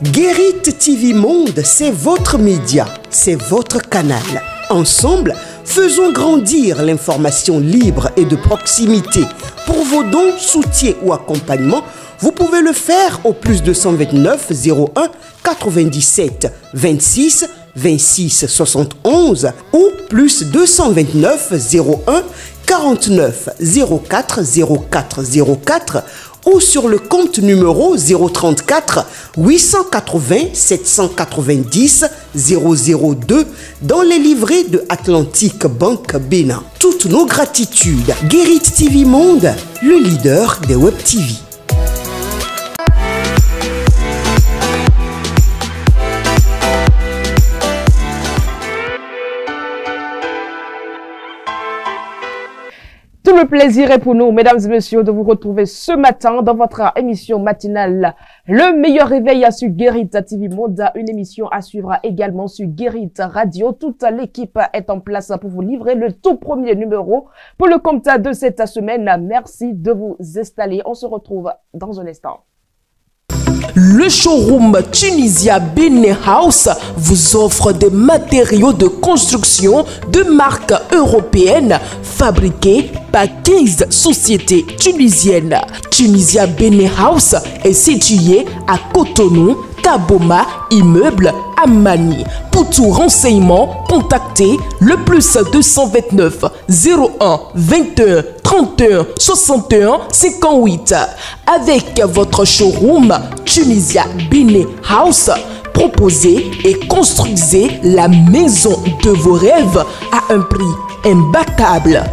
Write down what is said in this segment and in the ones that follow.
Guérit TV Monde, c'est votre média, c'est votre canal. Ensemble, faisons grandir l'information libre et de proximité. Pour vos dons, soutiens ou accompagnements, vous pouvez le faire au plus 229 01 97 26 26 71 ou plus 229 01 49 04 04 04 ou sur le compte numéro 034 880 790 002 dans les livrets de Atlantic Bank Bénin. Toutes nos gratitudes. Guérit TV Monde, le leader des Web TV. Tout le plaisir est pour nous, mesdames et messieurs, de vous retrouver ce matin dans votre émission matinale. Le meilleur réveil sur Guérit TV Monde, une émission à suivre également sur Guérit Radio. Toute l'équipe est en place pour vous livrer le tout premier numéro pour le compte de cette semaine. Merci de vous installer. On se retrouve dans un instant. Le showroom Tunisia Benin House vous offre des matériaux de construction de marque européenne fabriqués par 15 sociétés tunisiennes. Tunisia Benin House est situé à Cotonou, Kaboma, immeuble Amani. Pour tout renseignement, contactez le plus 229 01 21 31 61 58. Avec votre showroom Tunisia Benin House, proposez et construisez la maison de vos rêves à un prix imbattable.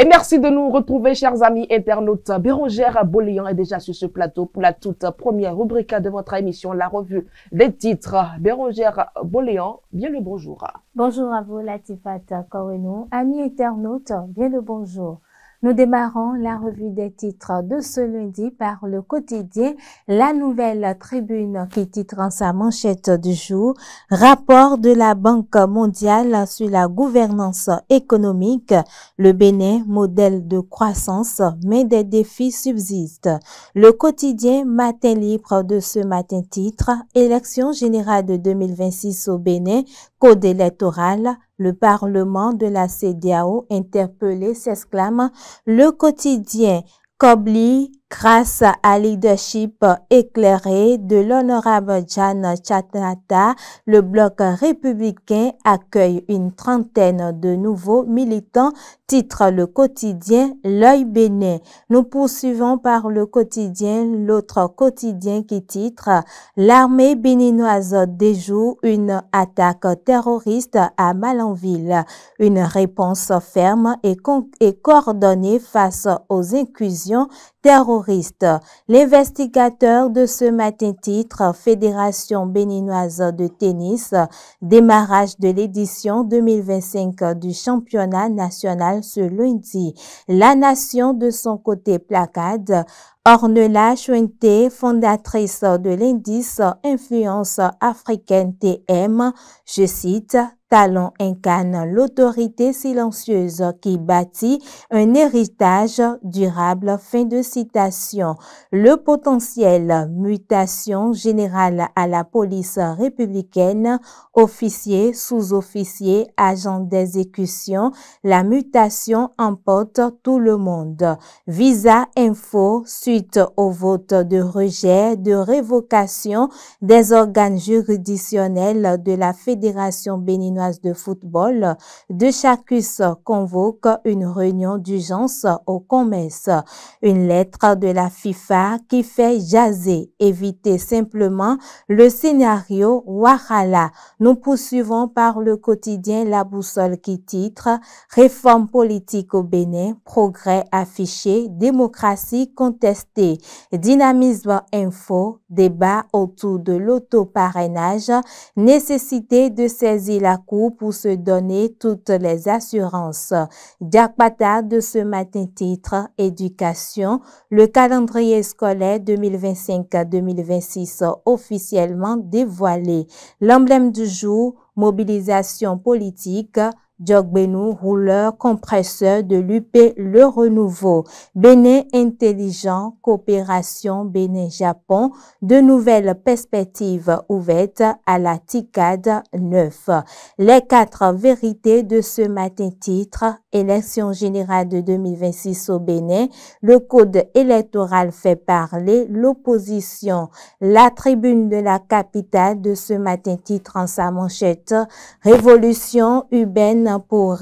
Et merci de nous retrouver, chers amis internautes. Bérangère Boléan est déjà sur ce plateau pour la toute première rubrique de votre émission, la revue des titres. Bérangère Boléan, bien le bonjour. Bonjour à vous, Latifat Korenou. Amis internautes, bien le bonjour. Nous démarrons la revue des titres de ce lundi par le quotidien La Nouvelle Tribune qui titre en sa manchette du jour « Rapport de la Banque mondiale sur la gouvernance économique. Le Bénin, modèle de croissance, mais des défis subsistent. » Le quotidien Matin Libre de ce matin titre « Élection générale de 2026 au Bénin, code électoral. Le Parlement de la CEDEAO interpellé s'exclame le quotidien Kobli grâce à leadership éclairé de l'honorable Jan Chatata, le bloc républicain accueille une trentaine de nouveaux militants, titre le quotidien L'Œil Bénin. Nous poursuivons par le quotidien, l'autre quotidien qui titre L'armée béninoise déjoue une attaque terroriste à Malanville. Une réponse ferme et coordonnée face aux incursions terroristes. L'investigateur de ce matin titre Fédération béninoise de tennis, démarrage de l'édition 2025 du championnat national ce lundi. La Nation de son côté placade Ornella Chouinté, fondatrice de l'indice Influence africaine TM, je cite, Talon incarne l'autorité silencieuse qui bâtit un héritage durable. Fin de citation. Le potentiel mutation générale à la police républicaine, officier, sous-officier, agent d'exécution, la mutation emporte tout le monde. Visa Info, suite au vote de rejet, de révocation des organes juridictionnels de la Fédération béninoise de football, De Chacus convoque une réunion d'urgence au commerce. Une lettre de la FIFA qui fait jaser, éviter simplement le scénario Wahala. Nous poursuivons par le quotidien La Boussole qui titre Réforme politique au Bénin, progrès affiché, démocratie contestée. Dynamisme Info, débat autour de l'autoparrainage, nécessité de saisir la Cour pour se donner toutes les assurances. Diakpata de ce matin titre Éducation, le calendrier scolaire 2025-2026 officiellement dévoilé. L'emblème du jour, mobilisation politique, Djogbenou, rouleur compresseur de l'UP Le Renouveau. Bénin intelligent, coopération Bénin-Japon, de nouvelles perspectives ouvertes à la TICAD 9. Les 4 vérités de ce matin titre, élection générale de 2026 au Bénin, le code électoral fait parler l'opposition. La tribune de la capitale de ce matin titre en sa manchette, révolution urbaine pour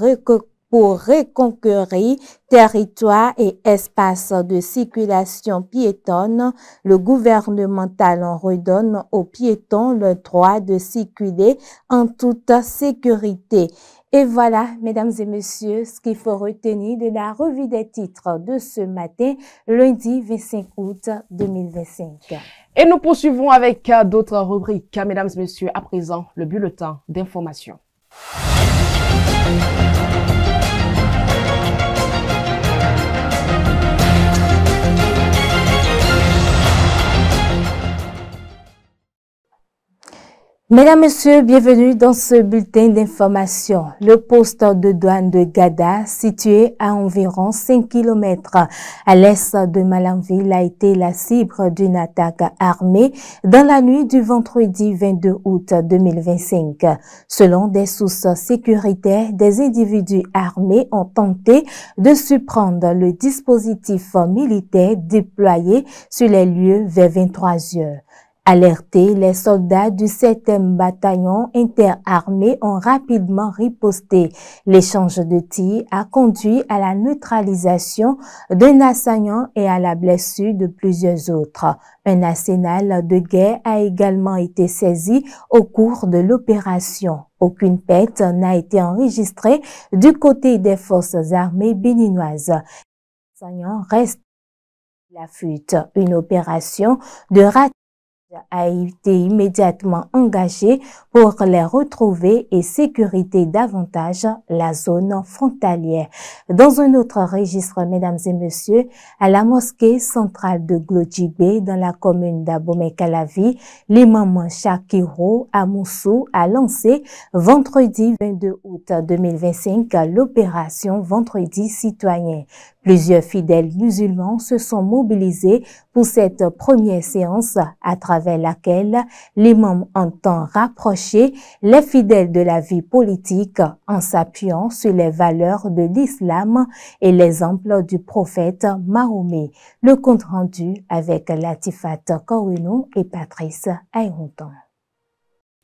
reconquérir territoire et espace de circulation piétonne. Le gouvernemental en redonne aux piétons le droit de circuler en toute sécurité. Et voilà, mesdames et messieurs, ce qu'il faut retenir de la revue des titres de ce matin, lundi 25 août 2025. Et nous poursuivons avec d'autres rubriques. Mesdames et messieurs, à présent, le bulletin d'information. Mesdames, Messieurs, bienvenue dans ce bulletin d'information. Le poste de douane de Gada, situé à environ 5 km à l'est de Malanville, a été la cible d'une attaque armée dans la nuit du vendredi 22 août 2025. Selon des sources sécuritaires, des individus armés ont tenté de surprendre le dispositif militaire déployé sur les lieux vers 23 heures. Alertés, les soldats du 7e bataillon interarmé ont rapidement riposté. L'échange de tirs a conduit à la neutralisation d'un assaillant et à la blessure de plusieurs autres. Un arsenal de guerre a également été saisi au cours de l'opération. Aucune perte n'a été enregistrée du côté des forces armées béninoises. L'assaillant reste à la fuite. Une opération de rattrapage a été immédiatement engagé pour les retrouver et sécuriser davantage la zone frontalière. Dans un autre registre, mesdames et messieurs, à la mosquée centrale de Glodjibé, dans la commune d'Abomey-Calavi, l'imam Shakiro Amoussou a lancé vendredi 22 août 2025 l'opération Vendredi citoyen. Plusieurs fidèles musulmans se sont mobilisés pour cette première séance à travers laquelle l'imam entend rapprocher les fidèles de la vie politique en s'appuyant sur les valeurs de l'islam et l'exemple du prophète Mahomet. Le compte rendu avec Latifat Koweno et Patrice Ayrontan.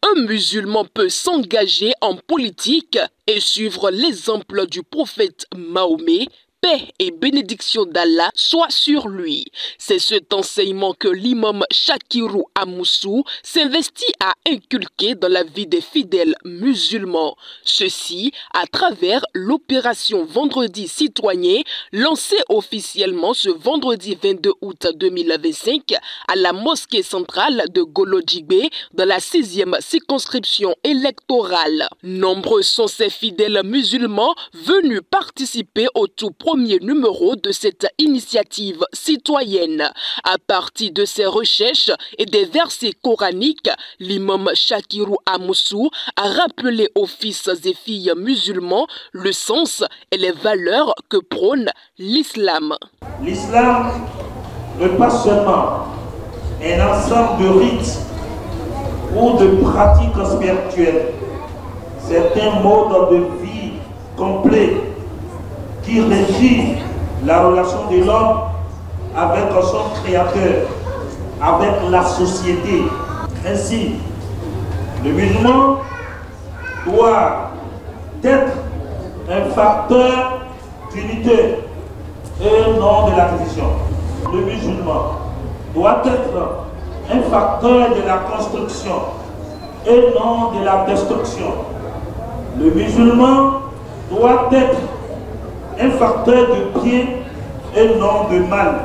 Un musulman peut s'engager en politique et suivre l'exemple du prophète Mahomet. Paix et bénédiction d'Allah soient sur lui. C'est cet enseignement que l'imam Shakirou Amoussou s'investit à inculquer dans la vie des fidèles musulmans. Ceci à travers l'opération Vendredi citoyen lancée officiellement ce vendredi 22 août 2025 à la mosquée centrale de Golodjibé dans la 6e circonscription électorale. Nombreux sont ces fidèles musulmans venus participer au tout premier numéro de cette initiative citoyenne. À partir de ses recherches et des versets coraniques, l'imam Shakirou Amoussou a rappelé aux fils et filles musulmans le sens et les valeurs que prône l'islam. L'islam n'est pas seulement un ensemble de rites ou de pratiques spirituelles. C'est un mode de vie complet qui régit la relation de l'homme avec son créateur, avec la société. Ainsi, le musulman doit être un facteur d'unité et non de l'acquisition. Le musulman doit être un facteur de la construction et non de la destruction. Le musulman doit être un facteur de bien et non de mal.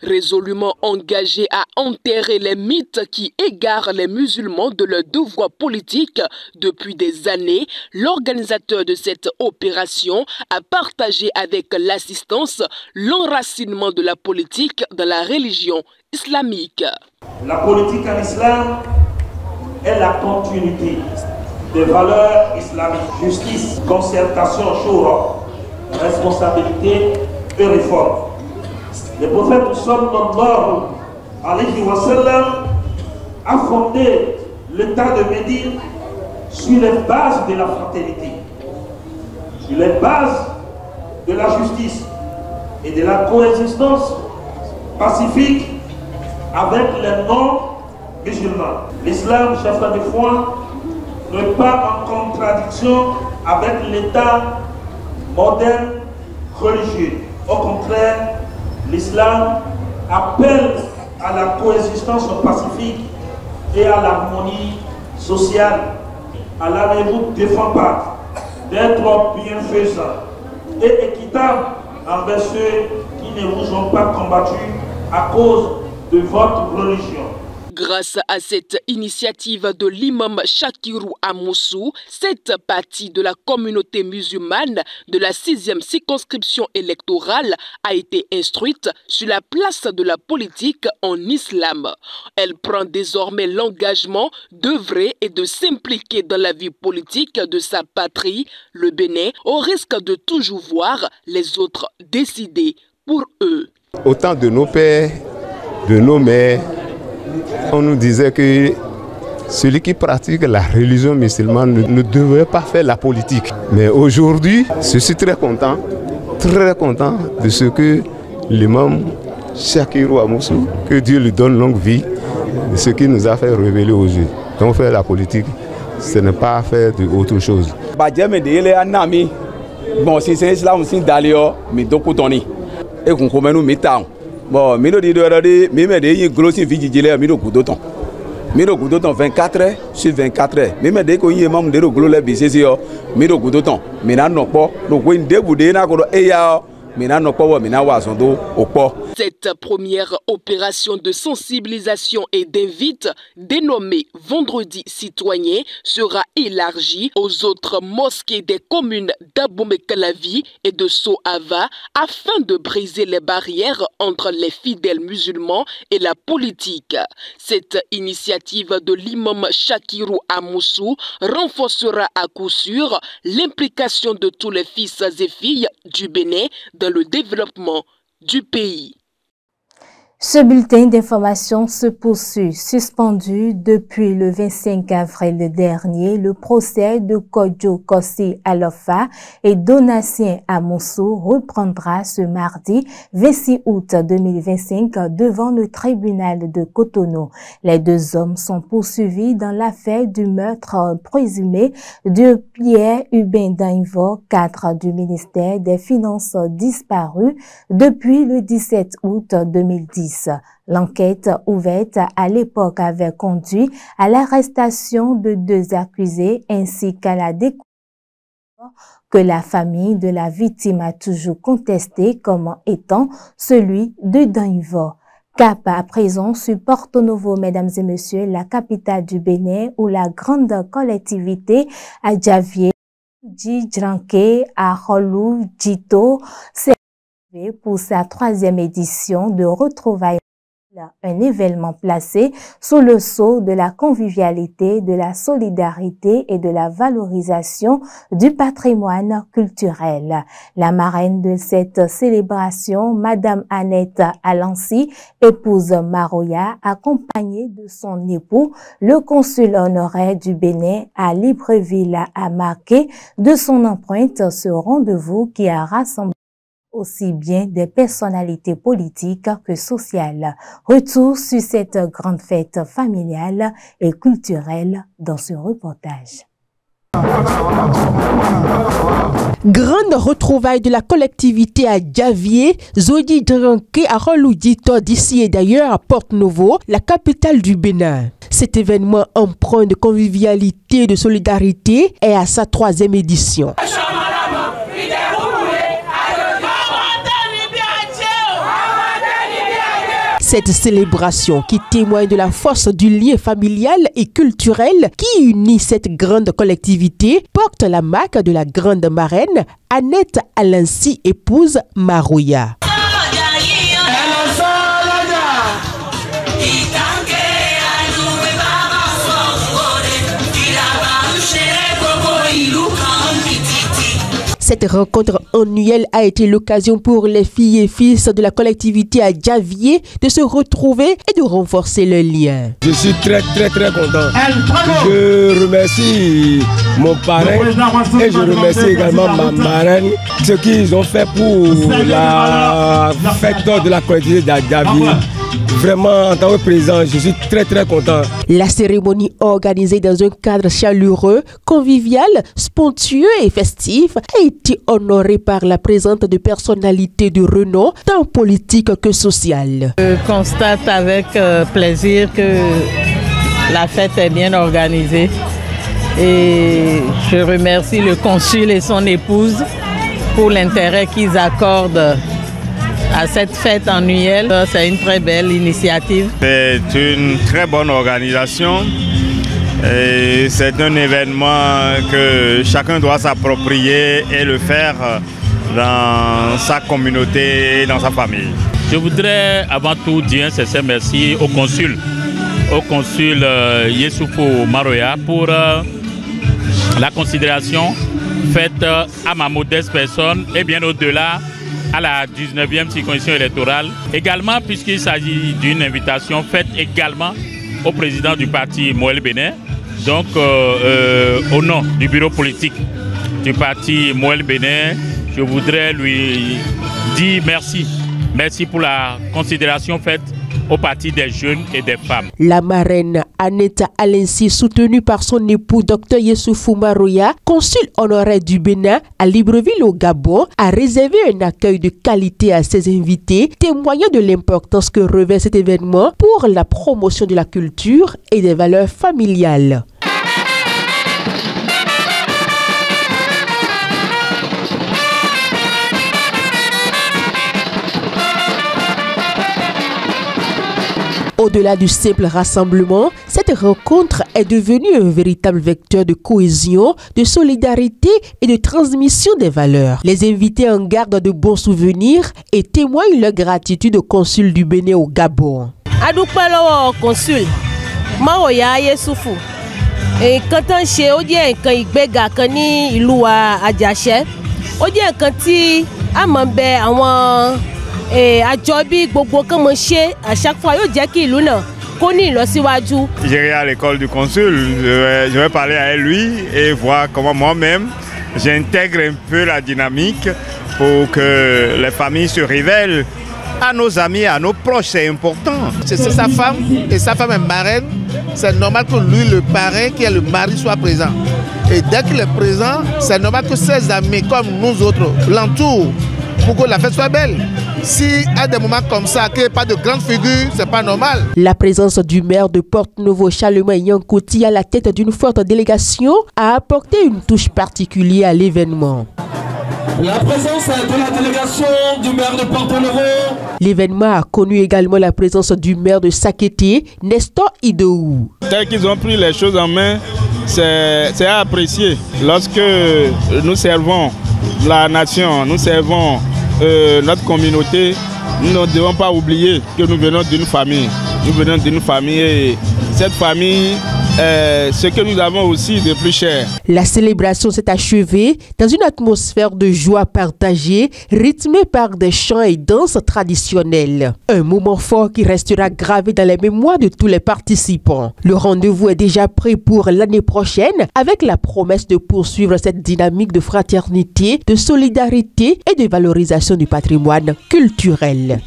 Résolument engagé à enterrer les mythes qui égarent les musulmans de leur devoir politique depuis des années, l'organisateur de cette opération a partagé avec l'assistance l'enracinement de la politique dans la religion islamique. La politique en islam est la continuité des valeurs islamiques. Justice, concertation, shura, responsabilité et réforme. Le prophète sallallahu alayhi wa sallam a fondé l'État de Médine sur les bases de la fraternité, sur les bases de la justice et de la coexistence pacifique avec les non-musulmans. L'islam, chef de foi, n'est pas en contradiction avec l'État moderne religieux. Au contraire, l'islam appelle à la coexistence pacifique et à l'harmonie sociale. Allah ne vous défend pas d'être bienfaisant et équitable envers ceux qui ne vous ont pas combattu à cause de votre religion. Grâce à cette initiative de l'imam Shakirou Amoussou, cette partie de la communauté musulmane de la 6e circonscription électorale a été instruite sur la place de la politique en islam. Elle prend désormais l'engagement d'œuvrer et de s'impliquer dans la vie politique de sa patrie, le Bénin, au risque de toujours voir les autres décider pour eux. Au temps de nos pères, de nos mères, on nous disait que celui qui pratique la religion musulmane ne devrait pas faire la politique. Mais aujourd'hui, je suis très content de ce que l'imam Shakirou Amoussou, que Dieu lui donne longue vie, de ce qui nous a fait révéler aux yeux. Donc faire la politique, ce n'est pas faire autre chose. Bon, si c'est islam, si d'ailleurs, mais donc et qu'on commence nous mettons. Bon, mais nous disons mais des gros vigilants, mais nous d'autant. Mais nous d'autant 24 heures sur 24 heures. Mais dès qu'on y est membre de gros les BCC, mais nous d'autant. Mais non pas, nous voyons des boudés na ko eya. Cette première opération de sensibilisation et d'invite, dénommée Vendredi citoyen, sera élargie aux autres mosquées des communes d'Abomey-Calavi et de Sohava afin de briser les barrières entre les fidèles musulmans et la politique. Cette initiative de l'imam Shakirou Amoussou renforcera à coup sûr l'implication de tous les fils et filles du Bénin dans le développement du pays. Ce bulletin d'information se poursuit. Suspendu depuis le 25 avril dernier, le procès de Kodjo Kossi Alofa et Donatien Amoussou reprendra ce mardi 26 août 2025 devant le tribunal de Cotonou. Les deux hommes sont poursuivis dans l'affaire du meurtre présumé de Pierre Hubin Dainvo, cadre du ministère des Finances disparu depuis le 17 août 2010. L'enquête ouverte à l'époque avait conduit à l'arrestation de deux accusés ainsi qu'à la découverte que la famille de la victime a toujours contesté comme étant celui de Dainvo. Cap à présent sur Porto Novo, mesdames et messieurs, la capitale du Bénin où la grande collectivité à Javier, Djidranke, à Rolou, Djito, pour sa 3e édition de retrouvailles, un événement placé sous le sceau de la convivialité, de la solidarité et de la valorisation du patrimoine culturel. La marraine de cette célébration, Madame Annette Alancy, épouse Maroya, accompagnée de son époux, le consul honoraire du Bénin à Libreville, a marqué de son empreinte ce rendez-vous qui a rassemblé aussi bien des personnalités politiques que sociales. Retour sur cette grande fête familiale et culturelle dans ce reportage. Grande retrouvaille de la collectivité à Javier, Zodi Dranke à Roloudito d'ici et d'ailleurs à Porto Novo, la capitale du Bénin. Cet événement empreint de convivialité et de solidarité est à sa 3e édition. Cette célébration qui témoigne de la force du lien familial et culturel qui unit cette grande collectivité porte la marque de la grande marraine Annette Alancy, épouse Maroya. Cette rencontre annuelle a été l'occasion pour les filles et fils de la collectivité à Javier de se retrouver et de renforcer le lien. Je suis très content. Je remercie mon parrain et je remercie également ma marraine, ce qu'ils ont fait pour la fête de la collectivité à Javier. Vraiment, en tant que président, je suis très content. La cérémonie organisée dans un cadre chaleureux, convivial, spontané et festif a été honorée par la présence de personnalités de renom, tant politique que sociale. Je constate avec plaisir que la fête est bien organisée et je remercie le consul et son épouse pour l'intérêt qu'ils accordent à cette fête annuelle. C'est une très belle initiative. C'est une très bonne organisation et c'est un événement que chacun doit s'approprier et le faire dans sa communauté et dans sa famille. Je voudrais avant tout dire un sincère merci au consul Yessoufou Maroya pour la considération faite à ma modeste personne et bien au-delà à la 19e circonscription électorale. Également puisqu'il s'agit d'une invitation faite également au président du parti Moël Bénin, donc au nom du bureau politique du parti Moël Bénin, je voudrais lui dire merci. Merci pour la considération faite au parti des jeunes et des femmes. La marraine Annette Alensi, soutenue par son époux Dr Yessoufou Maroya, consul honoraire du Bénin à Libreville au Gabon, a réservé un accueil de qualité à ses invités, témoignant de l'importance que revêt cet événement pour la promotion de la culture et des valeurs familiales. Au-delà du simple rassemblement, cette rencontre est devenue un véritable vecteur de cohésion, de solidarité et de transmission des valeurs. Les invités en gardent de bons souvenirs et témoignent leur gratitude au consul du Bénin au Gabon. Adúpẹ́ consul Maroya Yessoufou. Et quand on chez on dit kan ìgbéga kan ní ìlú wa Àjàṣẹ́, ó jẹ́ kan tí a mọ̀ bẹ̀ àwọn àjọ bí gbogbo kan mọ̀ ṣe à chaque fois yóò jẹ́ kí ìlú náà kó ní ìlọsíwájú. J'irai à l'école du consul, je vais parler à lui et voir comment moi-même j'intègre un peu la dynamique pour que les familles se révèlent à nos amis, à nos proches, c'est important. C'est sa femme et sa femme est marraine. C'est normal que lui, le parrain, qui est le mari, soit présent. Et dès qu'il est présent, c'est normal que ses amis, comme nous autres, l'entourent pour que la fête soit belle. Si à des moments comme ça, qu'il n'y ait pas de grande figure, c'est pas normal. La présence du maire de Porte-Novo, Charlemagne Yankouti, à la tête d'une forte délégation, a apporté une touche particulière à l'événement. La présence de la délégation du maire de Porte-Novo. L'événement a connu également la présence du maire de Sakété, Nestor Idoou. Tel qu'ils ont pris les choses en main, c'est à apprécier. Lorsque nous servons la nation, nous servons notre communauté, nous ne devons pas oublier que nous venons d'une famille. Nous venons d'une famille et cette famille est ce que nous avons aussi de plus cher. La célébration s'est achevée dans une atmosphère de joie partagée, rythmée par des chants et danses traditionnelles. Un moment fort qui restera gravé dans les mémoires de tous les participants. Le rendez-vous est déjà pris pour l'année prochaine avec la promesse de poursuivre cette dynamique de fraternité, de solidarité et de valorisation du patrimoine culturel.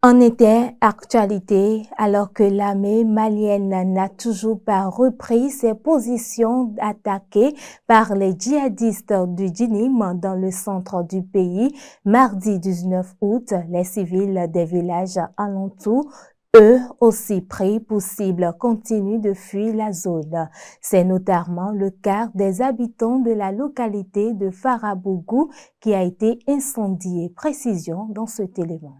En était actualité alors que l'armée malienne n'a toujours pas repris ses positions attaquées par les djihadistes du Djinim dans le centre du pays. Mardi 19 août, les civils des villages alentours, eux aussi pris pour cible, continuent de fuir la zone. C'est notamment le cas des habitants de la localité de Farabougou qui a été incendié. Précision dans cet élément.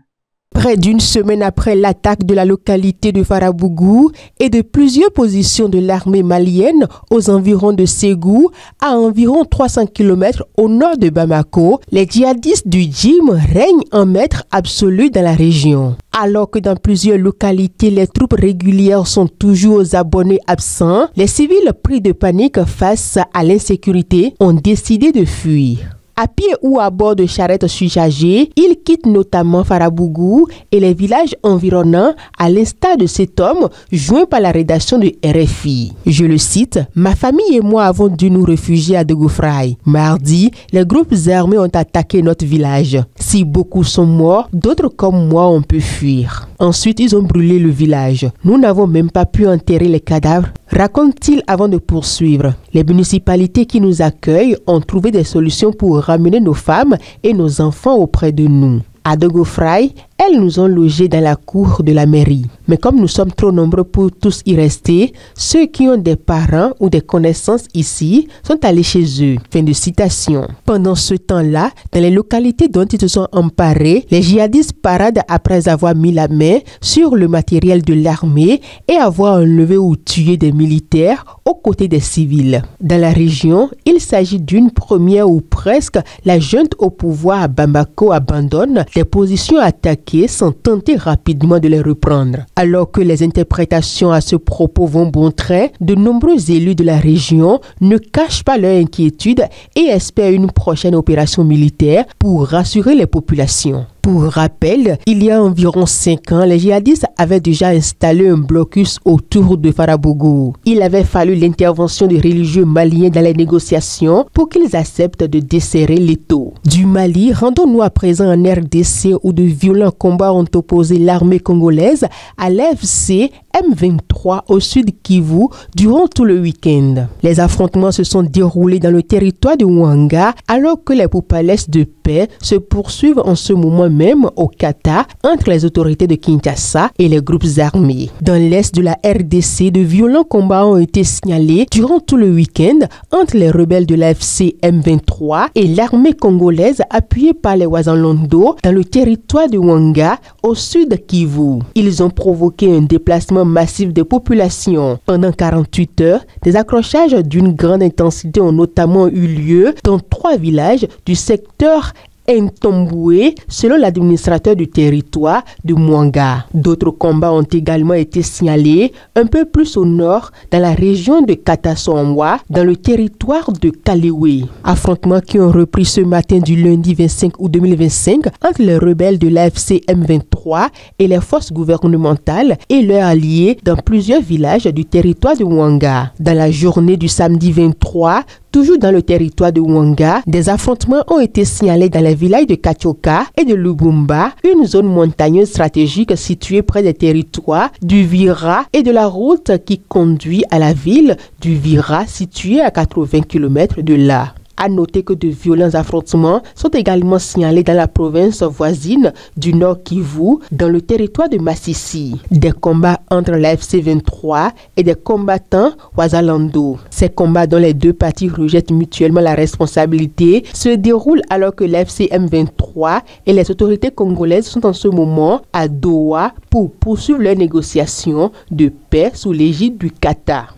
Près d'une semaine après l'attaque de la localité de Farabougou et de plusieurs positions de l'armée malienne aux environs de Ségou, à environ 300 km au nord de Bamako, les djihadistes du djim règnent en maître absolu dans la région. Alors que dans plusieurs localités, les troupes régulières sont toujours aux abonnés absents, les civils pris de panique face à l'insécurité ont décidé de fuir. À pied ou à bord de charrettes surchargées, ils quittent notamment Farabougou et les villages environnants, à l'instar de cet homme joint par la rédaction de RFI. Je le cite, « Ma famille et moi avons dû nous réfugier à Degoufraï. Mardi, les groupes armés ont attaqué notre village. Si beaucoup sont morts, d'autres comme moi ont pu fuir. Ensuite, ils ont brûlé le village. Nous n'avons même pas pu enterrer les cadavres. » Raconte-t-il avant de poursuivre. Les municipalités qui nous accueillent ont trouvé des solutions pour ramener nos femmes et nos enfants auprès de nous. À Degoufraï, elles nous ont logés dans la cour de la mairie. Mais comme nous sommes trop nombreux pour tous y rester, ceux qui ont des parents ou des connaissances ici sont allés chez eux. Fin de citation. Pendant ce temps-là, dans les localités dont ils se sont emparés, les djihadistes paradent après avoir mis la main sur le matériel de l'armée et avoir enlevé ou tué des militaires aux côtés des civils. Dans la région, il s'agit d'une première où presque la junte au pouvoir à Bamako abandonne les positions attaquées sans tenter rapidement de les reprendre. Alors que les interprétations à ce propos vont bon train, de nombreux élus de la région ne cachent pas leur inquiétude et espèrent une prochaine opération militaire pour rassurer les populations. Pour rappel, il y a environ 5 ans, les djihadistes avaient déjà installé un blocus autour de Farabougou. Il avait fallu l'intervention des religieux maliens dans les négociations pour qu'ils acceptent de desserrer l'étau. Du Mali, rendons-nous à présent en RDC où de violents combats ont opposé l'armée congolaise à l'AFC M23 au sud Kivu durant tout le week-end. Les affrontements se sont déroulés dans le territoire de Ouanga alors que les pourparlers de paix se poursuivent en ce moment même au Kata entre les autorités de Kinshasa et les groupes armés. Dans l'est de la RDC, de violents combats ont été signalés durant tout le week-end entre les rebelles de l'AFC M23 et l'armée congolaise appuyée par les Wazalando dans le territoire de Ouanga au sud Kivu. Ils ont provoqué un déplacement massif des populations. Pendant 48 heures, des accrochages d'une grande intensité ont notamment eu lieu dans 3 villages du secteur Ntomboué, selon l'administrateur du territoire de Mwanga. D'autres combats ont également été signalés un peu plus au nord, dans la région de Katasongwa, dans le territoire de Kalewe. Affrontements qui ont repris ce matin du lundi 25 août 2025 entre les rebelles de l'AFC M23 et les forces gouvernementales et leurs alliés dans plusieurs villages du territoire de Mwanga. Dans la journée du samedi 23, toujours dans le territoire de Ouanga, des affrontements ont été signalés dans les villages de Kachoka et de Lubumba, une zone montagneuse stratégique située près des territoires du Vira et de la route qui conduit à la ville du Vira située à 80 km de là. À noter que de violents affrontements sont également signalés dans la province voisine du Nord Kivu, dans le territoire de Massissi. Des combats entre l'AFC 23 et des combattants Wazalando. Ces combats dont les deux parties rejettent mutuellement la responsabilité se déroulent alors que l'AFC M23 et les autorités congolaises sont en ce moment à Doha pour poursuivre leurs négociations de paix sous l'égide du Qatar.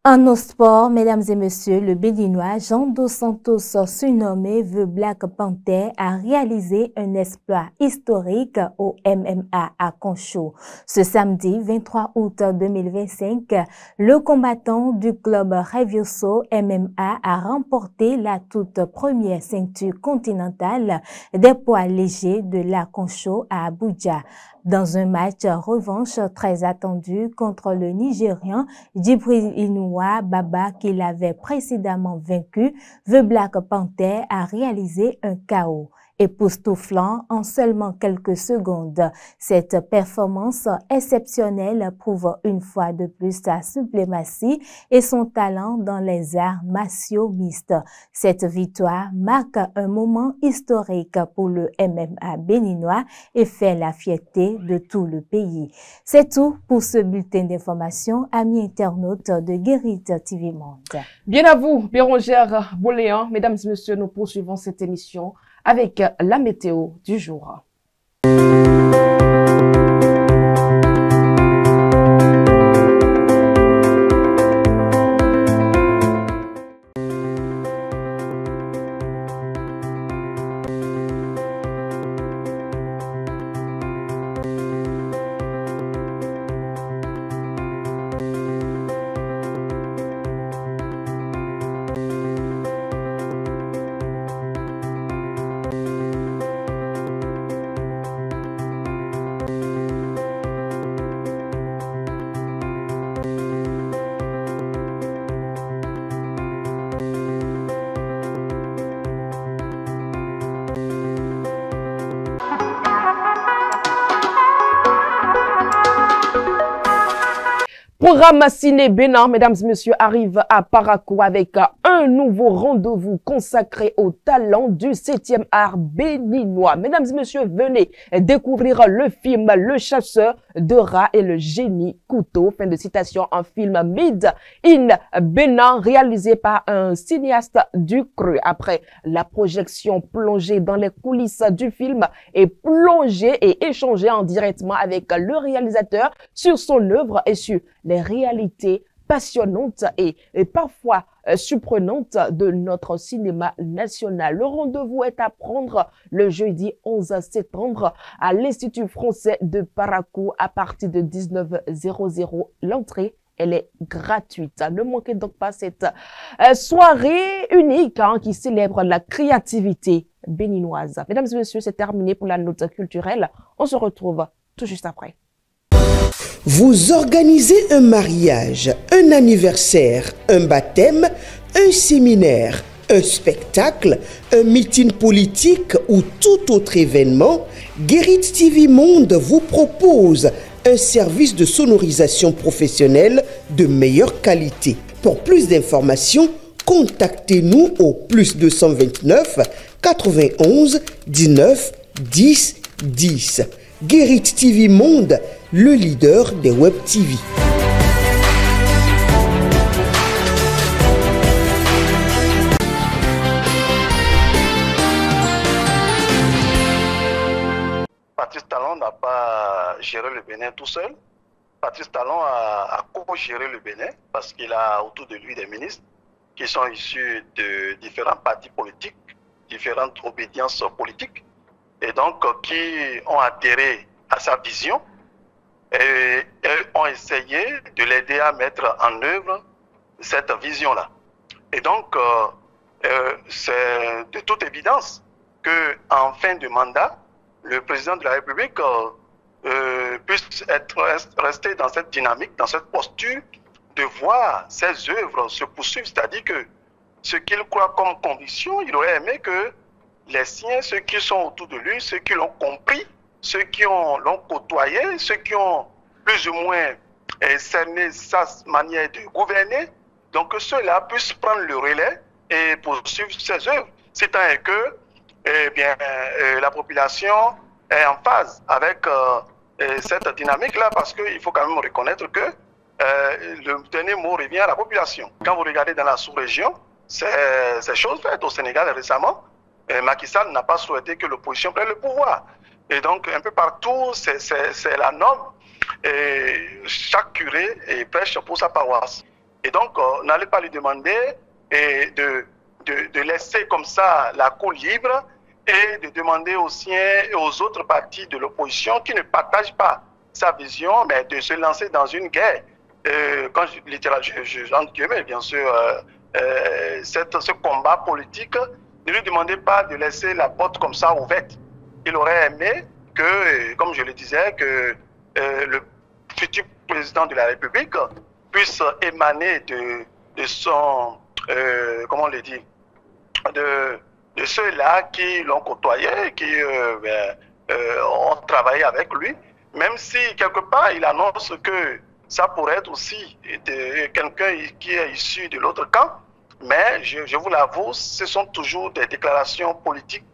En nos sports, mesdames et messieurs, le Béninois Jean Dos Santos, surnommé The Black Panther, a réalisé un exploit historique au MMA à Conchou. Ce samedi 23 août 2025, le combattant du club Revioso MMA a remporté la toute première ceinture continentale des poids légers de la Conchou à Abuja. Dans un match revanche très attendu contre le Nigérian Djibril Inoua Baba qui l'avait précédemment vaincu, The Black Panther a réalisé un KO. époustouflant en seulement quelques secondes. Cette performance exceptionnelle prouve une fois de plus sa suprématie et son talent dans les arts martiaux mixtes. Cette victoire marque un moment historique pour le MMA béninois et fait la fierté de tout le pays. C'est tout pour ce bulletin d'information, amis internautes de Guérite TV Monde. Bien à vous, Bérangère Boléan. Mesdames et messieurs, nous poursuivons cette émission avec la météo du jour. Ramassine Bénin, mesdames et messieurs, arrive à Parakou avec un nouveau rendez-vous consacré au talent du 7e art béninois. Mesdames et messieurs, venez découvrir le film Le chasseur de rats et le génie couteau. Fin de citation, un film made in Bénin réalisé par un cinéaste du cru. Après la projection, plongée dans les coulisses du film et plongée et échangée en directement avec le réalisateur sur son œuvre et sur les réalités passionnantes et parfois surprenantes de notre cinéma national. Le rendez-vous est à prendre le jeudi 11 septembre à l'Institut français de Parakou à partir de 19h00. L'entrée, elle est gratuite. Ne manquez donc pas cette soirée unique qui célèbre la créativité béninoise. Mesdames et messieurs, c'est terminé pour la note culturelle. On se retrouve tout juste après. Vous organisez un mariage, un anniversaire, un baptême, un séminaire, un spectacle, un meeting politique ou tout autre événement, Guérite TV Monde vous propose un service de sonorisation professionnelle de meilleure qualité. Pour plus d'informations, contactez-nous au +229 91 19 10 10. Guérite TV Monde, le leader des Web TV. Patrice Talon n'a pas géré le Bénin tout seul. Patrice Talon a co-géré le Bénin parce qu'il a autour de lui des ministres qui sont issus de différents partis politiques, différentes obédiences politiques, et donc qui ont adhéré à sa vision et ont essayé de l'aider à mettre en œuvre cette vision-là. Et donc, c'est de toute évidence qu'en fin de mandat, le président de la République puisse rester dans cette dynamique, dans cette posture de voir ses œuvres se poursuivre. C'est-à-dire que ce qu'il croit comme conviction, il aurait aimé que les siens, ceux qui sont autour de lui, ceux qui l'ont compris, ceux qui l'ont côtoyé, ceux qui ont plus ou moins cerné sa manière de gouverner, donc que ceux-là puissent prendre le relais et poursuivre ses œuvres. C'est tant que la population est en phase avec cette dynamique-là, parce qu'il faut quand même reconnaître que le dernier mot revient à la population. Quand vous regardez dans la sous-région, c'est chose faite au Sénégal récemment. Macky Sall n'a pas souhaité que l'opposition prenne le pouvoir. Et donc, un peu partout, c'est la norme. Et chaque curé prêche pour sa paroisse. Et donc, n'allez pas lui demander de laisser comme ça la cour libre et de demander aux siens et aux autres partis de l'opposition qui ne partagent pas sa vision, mais de se lancer dans une guerre. Quand j'entre guillemets, bien sûr, ce combat politique, ne lui demandez pas de laisser la porte comme ça ouverte. Il aurait aimé que, comme je le disais, que le futur président de la République puisse émaner de son, comment on le dit, de de ceux-là qui l'ont côtoyé, qui ont travaillé avec lui, même si quelque part il annonce que ça pourrait être aussi quelqu'un qui est issu de l'autre camp, mais je vous l'avoue, ce sont toujours des déclarations politiques,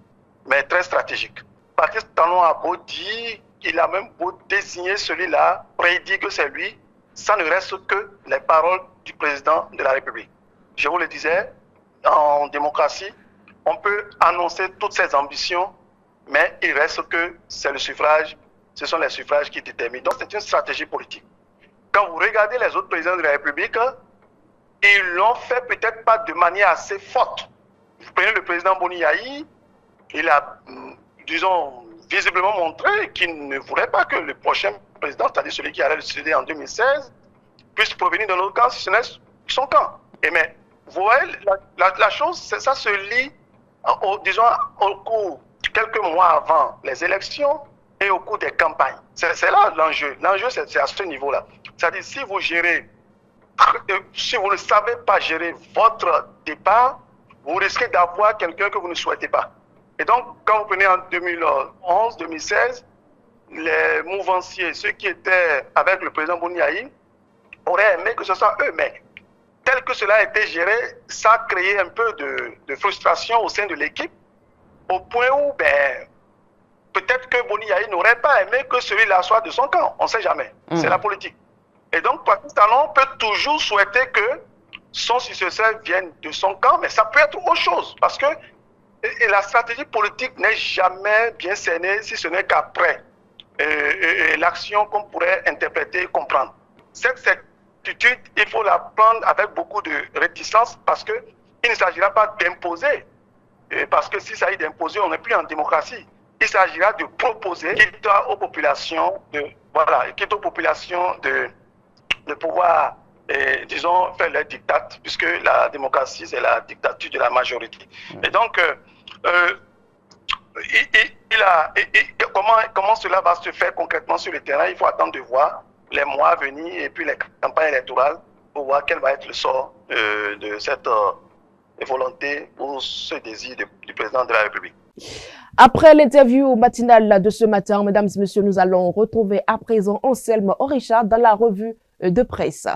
mais très stratégiques. Patrice Talon a beau dire, il a même beau désigner celui-là, prédit que c'est lui, ça ne reste que les paroles du président de la République. Je vous le disais, en démocratie, on peut annoncer toutes ses ambitions, mais il reste que c'est le suffrage, ce sont les suffrages qui déterminent. Donc c'est une stratégie politique. Quand vous regardez les autres présidents de la République, ils l'ont fait peut-être pas de manière assez forte. Vous prenez le président Boni Yayi, il a, disons, visiblement montré qu'il ne voulait pas que le prochain président, c'est-à-dire celui qui allait le succéder en 2016, puisse provenir de notre camp, si ce n'est son camp. Et mais, vous voyez, la chose, ça se lie, disons, au cours, quelques mois avant les élections et au cours des campagnes. C'est là l'enjeu. L'enjeu, c'est à ce niveau-là. C'est-à-dire, si vous gérez, si vous ne savez pas gérer votre départ, vous risquez d'avoir quelqu'un que vous ne souhaitez pas. Et donc, quand vous prenez en 2011, 2016, les mouvanciers, ceux qui étaient avec le président Boni Yayi, auraient aimé que ce soit eux, mais tel que cela a été géré, ça a créé un peu de frustration au sein de l'équipe, au point où, peut-être que Boni Yayi n'aurait pas aimé que celui-là soit de son camp. On ne sait jamais. C'est la politique. Et donc, Patrice Talon peut toujours souhaiter que son successeur vienne de son camp, mais ça peut être autre chose. Parce que la stratégie politique n'est jamais bien cernée si ce n'est qu'après l'action qu'on pourrait interpréter et comprendre. Cette certitude, il faut la prendre avec beaucoup de réticence parce qu'il ne s'agira pas d'imposer. Parce que s'il s'agit d'imposer, on n'est plus en démocratie. Il s'agira de proposer, quitte aux populations de pouvoir, disons, faire leur diktat, puisque la démocratie, c'est la dictature de la majorité. Et donc, comment cela va se faire concrètement sur le terrain, il faut attendre de voir les mois à venir et puis les campagnes électorales pour voir quel va être le sort de cette volonté ou ce désir du président de la République. Après l'interview matinale de ce matin, mesdames et messieurs, nous allons retrouver à présent Anselme Oricha dans la revue de presse.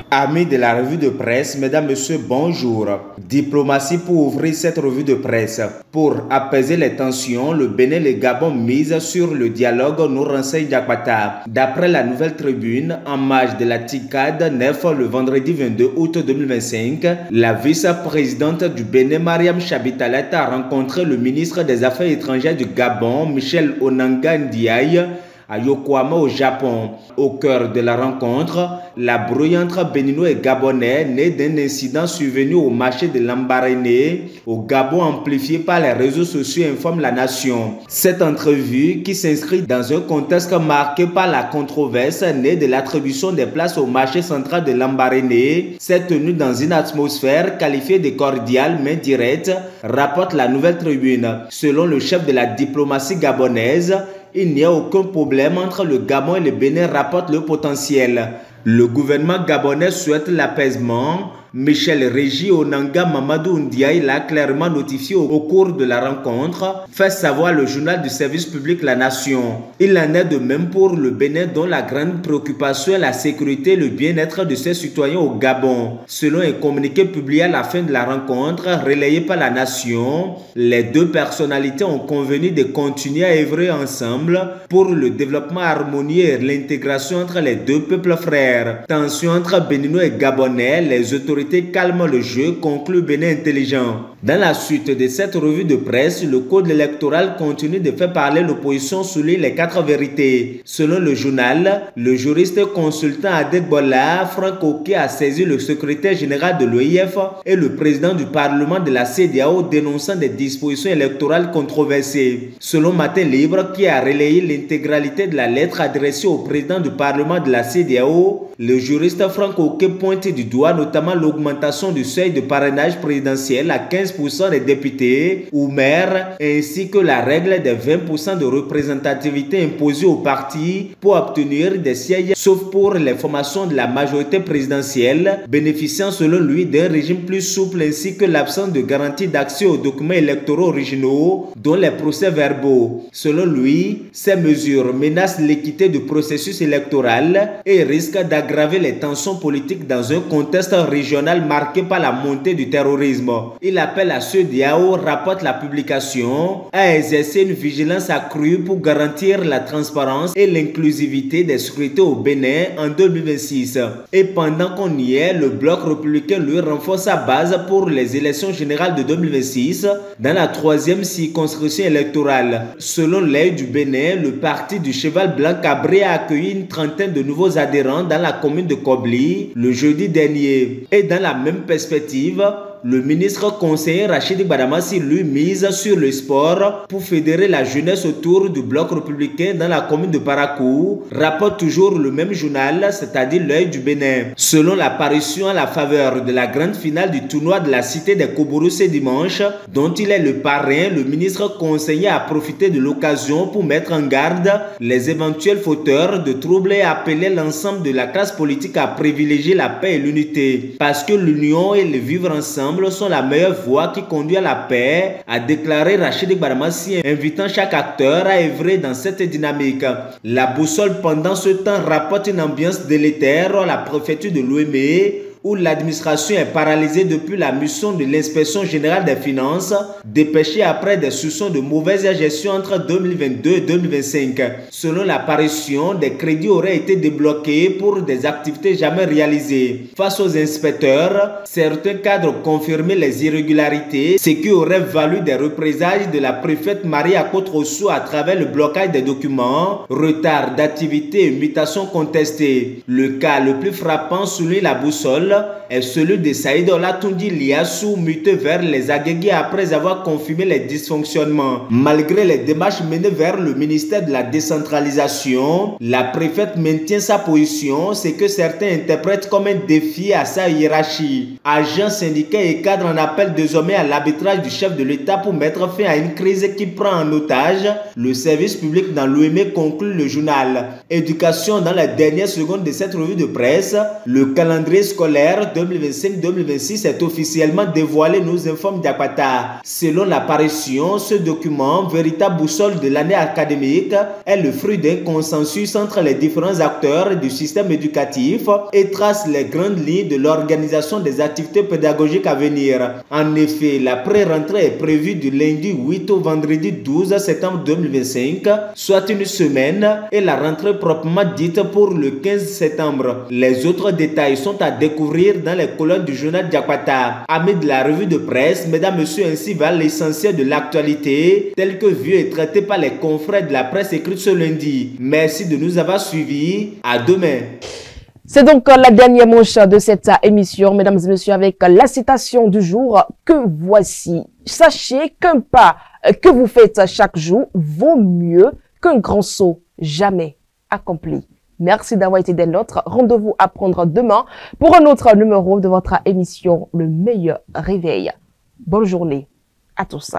Amis de la revue de presse, mesdames, messieurs, bonjour. Diplomatie pour ouvrir cette revue de presse. Pour apaiser les tensions, le Bénin et le Gabon misent sur le dialogue, nous renseigne Diakbata. D'après la Nouvelle Tribune, en marge de la TICAD 9 le vendredi 22 août 2025, la vice-présidente du Bénin, Mariam Chabitalet, a rencontré le ministre des Affaires étrangères du Gabon, Michel Onanga Ndiaye, à Yokohama au Japon. Au cœur de la rencontre, la brouille entre Béninois et Gabonais née d'un incident survenu au marché de Lambaréné, au Gabon amplifié par les réseaux sociaux, informe la nation. Cette entrevue, qui s'inscrit dans un contexte marqué par la controverse née de l'attribution des places au marché central de Lambaréné, s'est tenue dans une atmosphère qualifiée de cordiale mais directe, rapporte la Nouvelle Tribune. Selon le chef de la diplomatie gabonaise, il n'y a aucun problème entre le Gabon et le Bénin, rapporte le potentiel. Le gouvernement gabonais souhaite l'apaisement. Michel Régi Onanga Mamadou Ndiaye l'a clairement notifié au cours de la rencontre, fait savoir le journal du service public La Nation. Il en est de même pour le Bénin, dont la grande préoccupation est la sécurité et le bien-être de ses citoyens au Gabon. Selon un communiqué publié à la fin de la rencontre, relayé par La Nation, les deux personnalités ont convenu de continuer à œuvrer ensemble pour le développement harmonieux et l'intégration entre les deux peuples frères. Tension entre Béninois et Gabonais, les autorités calment le jeu, conclut Bénin Intelligent. Dans la suite de cette revue de presse, le code électoral continue de faire parler l'opposition sur les 4 vérités. Selon le journal, le juriste consultant Adegbola, Franck Oké, a saisi le secrétaire général de l'OIF et le président du Parlement de la CEDEAO dénonçant des dispositions électorales controversées. Selon Matin Libre, qui a relayé l'intégralité de la lettre adressée au président du Parlement de la CEDEAO, le juriste Franck Oké pointe du doigt notamment l'augmentation du seuil de parrainage présidentiel à 15 75% des députés ou maires, ainsi que la règle des 20% de représentativité imposée aux partis pour obtenir des sièges, sauf pour les formations de la majorité présidentielle, bénéficiant selon lui d'un régime plus souple, ainsi que l'absence de garantie d'accès aux documents électoraux originaux, dont les procès-verbaux. Selon lui, ces mesures menacent l'équité du processus électoral et risquent d'aggraver les tensions politiques dans un contexte régional marqué par la montée du terrorisme. Il appelle à ceux d'IAO, rapporte la publication, à exercer une vigilance accrue pour garantir la transparence et l'inclusivité des scrutins au Bénin en 2026. Et pendant qu'on y est, le bloc républicain lui renforce sa base pour les élections générales de 2026 dans la 3e circonscription électorale. Selon l'Œil du Bénin, le parti du Cheval Blanc Cabré a accueilli une trentaine de nouveaux adhérents dans la commune de Kobli le jeudi dernier. Et dans la même perspective, le ministre conseiller Rachidi Badamassi lui mise sur le sport pour fédérer la jeunesse autour du bloc républicain dans la commune de Parakou, rapporte toujours le même journal, c'est-à-dire l'Œil du Bénin. Selon l'apparition à la faveur de la grande finale du tournoi de la cité des Kobourous ce dimanche, dont il est le parrain, le ministre conseiller a profité de l'occasion pour mettre en garde les éventuels fauteurs de troubles et appeler l'ensemble de la classe politique à privilégier la paix et l'unité, parce que l'union et le vivre ensemble sont la meilleure voie qui conduit à la paix, a déclaré Rachidi Badamassi, invitant chaque acteur à œuvrer dans cette dynamique. La boussole pendant ce temps rapporte une ambiance délétère à la préfecture de l'Ouémé, où l'administration est paralysée depuis la mission de l'inspection générale des finances, dépêchée après des soupçons de mauvaise gestion entre 2022 et 2025. Selon l'apparition, des crédits auraient été débloqués pour des activités jamais réalisées. Face aux inspecteurs, certains cadres confirmaient les irrégularités, ce qui aurait valu des représailles de la préfète Marie Akotrossou à travers le blocage des documents, retard d'activité et mutations contestées. Le cas le plus frappant souligne la boussole est celui de Saïd Olatundi Liassou, muté vers les Agégués après avoir confirmé les dysfonctionnements. Malgré les démarches menées vers le ministère de la décentralisation, la préfète maintient sa position, ce que certains interprètent comme un défi à sa hiérarchie. Agents, syndicats et cadres en appellent désormais à l'arbitrage du chef de l'État pour mettre fin à une crise qui prend en otage le service public dans l'Ouémé, conclut le journal. Éducation dans les dernières secondes de cette revue de presse, le calendrier scolaire 2025-2026 est officiellement dévoilé, nous informe Diakwata. Selon l'apparition, ce document, véritable boussole de l'année académique, est le fruit d'un consensus entre les différents acteurs du système éducatif et trace les grandes lignes de l'organisation des activités pédagogiques à venir. En effet, la pré-rentrée est prévue du lundi 8 au vendredi 12 septembre 2025, soit une semaine, et la rentrée proprement dite pour le 15 septembre. Les autres détails sont à découvrir dans les colonnes du journal Diakwata. Amis de la revue de presse, mesdames, messieurs, ainsi va l'essentiel de l'actualité tel que vu et traité par les confrères de la presse écrite ce lundi. Merci de nous avoir suivis. À demain. C'est donc la dernière manche de cette émission, mesdames et messieurs, avec la citation du jour que voici. Sachez qu'un pas que vous faites chaque jour vaut mieux qu'un grand saut jamais accompli. Merci d'avoir été des nôtres. Rendez-vous à prendre demain pour un autre numéro de votre émission Le Meilleur Réveil. Bonne journée à tous.